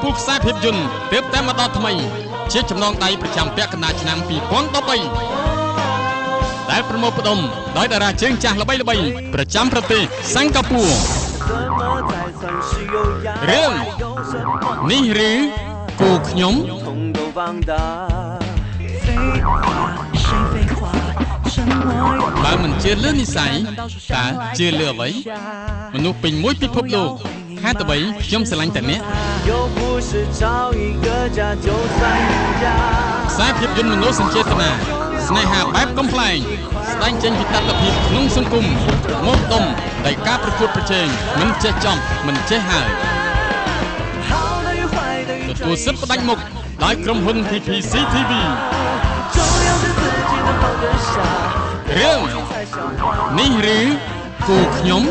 Phu Sai Phip Yun ទើបតែមកដល់ថ្មីជាចំណងដៃប្រចាំពាក់កណ្ដាលឆ្នាំ2013ដែលប្រមូលផ្ដុំដោយតារាជើងចាស់ល្បីៗប្រចាំប្រទេសសិង្ហបុរីរឿងនេះឬគូខ្ញុំបើមិនជឿលើនិស័យតើជឿលើអ្វីមនុស្សពេញមួយពិភពលោកហេតុអ្វីខ្ញុំស្រឡាញ់តែអ្នកខ្សែភាពយន្តមនោសញ្ចេតនាស្នេហាបែបកំ ប្លែងស្ដែងចេញពីតថភាពក្នុងសង្គមមកដុំដោយការប្រកួតប្រជែងមិនចេះចប់មិនចេះហើយទទួលសិទ្ធិផ្ដាច់មុខដោយក្រុមហ៊ុន PPCTV រឿងនេះឬគូខ្ញុំ